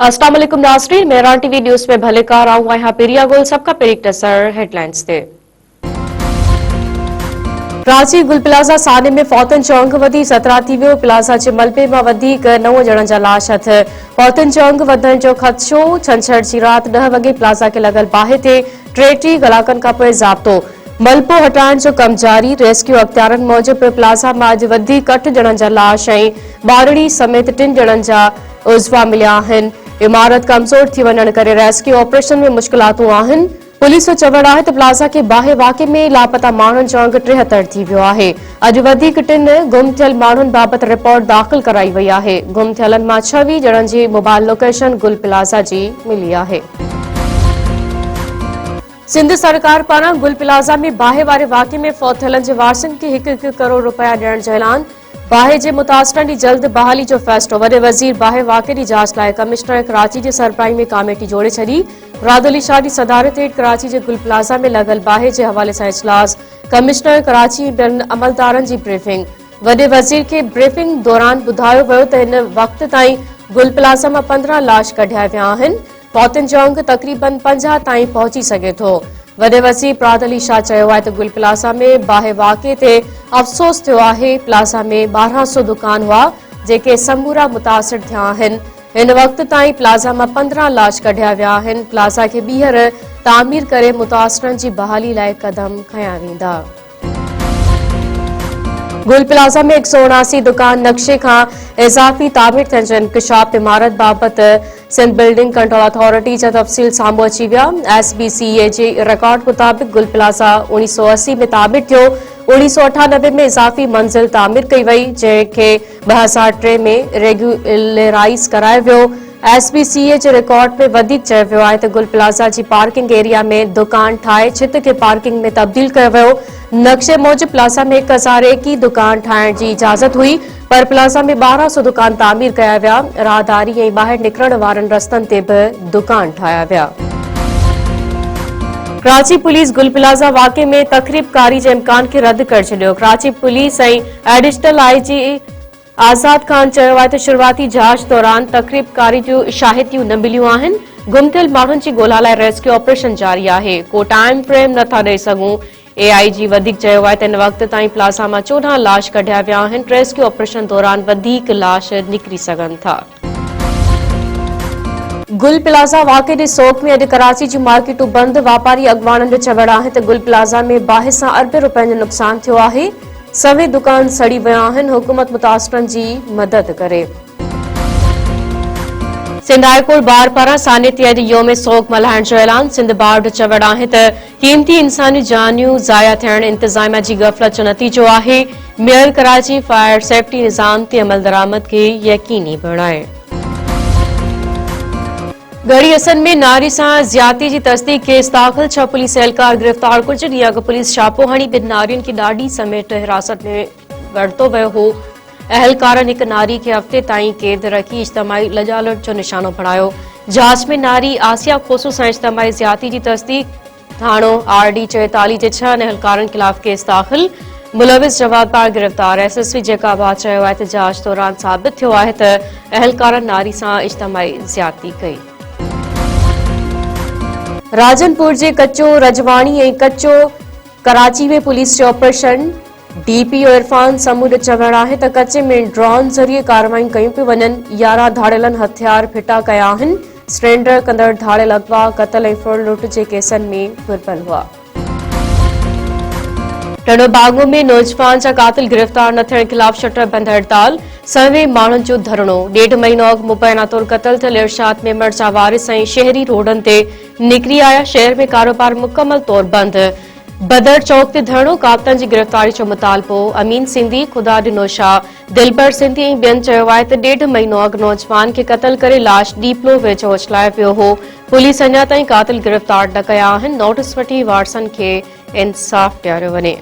अस्सलाम वालेकुम नाज़रीन, मेहरान टीवी न्यूज़ में भले कार आऊं यहाँ पेरिया गोल सबका पेरिक नसर हेडलाइंस थे। कराची गुल प्लाज़ा साने में फौतन चौंक वधी 17 थी वियो। प्लाज़ा जे मलबे मां वधीक 9 ॼणनि जा लाश हथ। फौतन चौंक वधण जो ख़दशो। छंछर जी रात 10 वॻे प्लाज़ा खे लॻल बाहि ते 33 कलाकनि खां पोइ ज़ाब्तो। मलबो हटाइण जो कम जारी। रेस्क्यू अख़्तियारनि मूजिबि प्लाज़ा मां अॼु वधीक 8 ॼणनि जा लाश ऐं ॿारड़ी समेत 3 ॼणनि जा उज़वा मिलिया आहिनि। इमारत कमज़ोर थी वञण करे रेस्क्यू ऑपरेशन में मुश्किलातूं आहिनि। पुलिस जो चवणु आहे त प्लाज़ा के बाहि वाक़े में लापता माण्हुनि जो अंग 73 थी वियो आहे। अॼु वधीक 3 गुम थियल माण्हुनि बाबति रिपोर्ट दाख़िल कराई वई आहे। गुम थियलनि मां 26 ॼणनि जी मोबाइल लोकेशन गुल प्लाज़ा जी मिली आहे। सिंध सरकार पारां गुल प्लाज़ा में बाहि वारे वाक़े में फौत थियलनि जे वारसनि खे 1-1 करोड़ रुपया ॾियण जो ऐलान। बाहि जे मुतासिरनि जी जल्द बहाली जो फ़ैसिलो। वॾे वज़ीर बाहि वाक़े जी जांच लाइ कमिश्नर कराची जे सरबराही में कमेटी जोड़े छॾी। मुराद अली शाह जी सदारत हेठि कराची जे गुल प्लाज़ा में लॻल बाहि जे हवाले सां इजलास। कमिश्नर कराची ॿियनि अमलदारनि जी ब्रीफिंग। वॾे वज़ीर खे ब्रीफिंग दौरान ॿुधायो वियो त हिन वक़्त ताईं गुल प्लाज़ा मां 15 लाश कढिया विया आहिनि। फौतनि जो अंग तक़रीबन 50 ताईं पहुची सघे थो। वॾे वज़ीर मुराद अली शाह चयो आहे त गुल प्लाज़ा में बाहि वाक़े ते अफ़सोस थियो आहे। प्लाज़ा में 1200 दुकान हुआ जेके समूरा मुतासिर थिया आहिनि। हिन वक़्त ताईं प्लाज़ा मां 15 लाश कढिया विया आहिनि। प्लाज़ा खे ॿीहर तामीर करे मुतासिरनि जी बहाली लाइ क़दम खंया वेंदा। गुल प्लाज़ा में 179 दुकान नक्शे खां इज़ाफ़ी तामीर थियण जो इंकशाफ। इमारत बाबति सिंध बिल्डिंग कंट्रोल अथॉरिटी जा तफ़सील साम्हूं अची विया। SBCA जे रिकॉर्ड मुताबिक़ गुल प्लाज़ा 1980 में तामीर थियो। 1998 में इज़ाफ़ी मंज़िल तामीर कई वई जंहिंखे 2003 में रेगुलराइज़ करायो वियो। SBCA जे रिकॉर्ड में वधीक चयो वियो आहे त गुल प्लाज़ा जी पार्किंग एरिया में दुकान ठाहे छित खे पार्किंग में तब्दील कयो वियो। नक्शे मूजिबि प्लाज़ा में 1001 दुकान ठाहिण जी इजाज़त हुई, पर प्लाज़ा में 1200 दुकान तामीर कया विया। राहदारी ऐं ॿाहिरि निकिरण वारनि रस्तनि ते बि दुकान ठाहिया विया। कराची पुलिस गुल प्लाज़ा वाक़े में तक़रीबकारी जे इम्कान खे रद्द करे छॾियो। कराची पुलिस ऐं एडिशनल IG आज़ाद खान चयो आहे त शुरूआती जांच दौरान तक़रीबकारी जूं शाहिदियूं न मिलियूं आहिनि। गुम थियल माण्हुनि जी ॻोल्हा लाइ रेस्क्यू ऑपरेशन जारी आहे। को टाइम फ्रेम नथा ॾेई सघूं। AIG वधीक चयो आहे त हिन वक़्त ताईं प्लाज़ा मां 14 लाश कढिया विया आहिनि। रेस्क्यू ऑपरेशन दौरान वधीक लाश निकिरी सघनि था। गुल प्लाज़ा वाक़े जे सोग में अॼु कराची जूं मार्केटूं बंदि। वापारी अॻवाननि जो चवणु आहे त गुल प्लाज़ा में बाहि सां अरबे रुपयनि जो नुक़सान थियो आहे। सवे दुकान सड़ी विया आहिनि। हुकूमत मुतासिरनि जी मदद करे। सिंध हाई कोर्ट बार पारां साने ते अॼु योम सोग मल्हाइण जो ऐलान। सिंध बार जो चवणु आहे त क़ीमती इंसानी जानियूं ज़ाया थियण इंतज़ामिया जी गफ़लत जो नतीजो आहे। मेयर कराची फायर सेफ्टी निज़ाम ते अमल दरामद खे यकीनी बणाए। गढ़ी हसन में नारी सां ज़्यादती जी तस्दीक केस दाख़िल। 6 पुलिस एहलकार गिरफ़्तार कुझु ॾींहं अॻु पुलिस छापो हणी 2 नारियुनि खे ॾाढी समेत हिरासत में वरितो वियो हो। एहलकारनि हिक नारी खे हफ़्ते ताईं क़ैद रखी इज्तमाही लजालत जो निशानो बणायो। जांच में नारी आसिया खोसू सां इज्तमाही ज़्यादती जी तस्दीक। थाणो RD 44 जे 6 एहलकारनि ख़िलाफ़ केस दाख़िल। मुलविस जवाबदार गिरफ़्तार। SSP जेकाबाद चयो आहे त जांच दौरान साबित थियो आहे त एहलकारनि नारी सां इज्तमाही ज़्यादती कई। राजनपुर जे कच्चो रजवाणी ऐं कच्चो कराची में पुलिस जो ऑपरेशन। DPO इरफान समूह जो चवणु आहे त कच्चे में ड्रोन ज़रिए कार्रवाई कयूं पियूं वञनि। 11 धाड़ियलनि हथियार फिटा कया आहिनि। सरेंडर कंदड़ धाड़ियल अगवा क़त्ल ऐं फुर लुट जे केसनि में फुरबल हुआ। टंडो बागो में नौजवान जा कातिल गिरफ़्तार न थियण ख़िलाफ़ शटर बंद हड़ताल। 100 माण्हुनि जो धरणो। 1.5 महीनो अॻु मुबैना तौर क़त्ल थियल इरशाद मेमण जा वारिस ऐं शहरी रोडनि ते निकिरी आया। शहर में कारोबार मुकमल तौर बंद। बदर चौक ते धरणो। कातलनि जी गिरफ़्तारी जो मुतालबो। अमीन सिंधी, ख़ुदा ॾिनो शाह, दिलबर सिंधी ऐं ॿियनि चयो आहे त 1.5 महीनो अॻु नौजवान खे क़त्ल करे लाश डीपलो वेझो उछलायो वियो हो। पुलिस अञा ताईं कातिल गिरफ़्तार न कया आहिनि। नोटिस वठी वारसनि खे इंसाफ़ ॾियारियो वञे।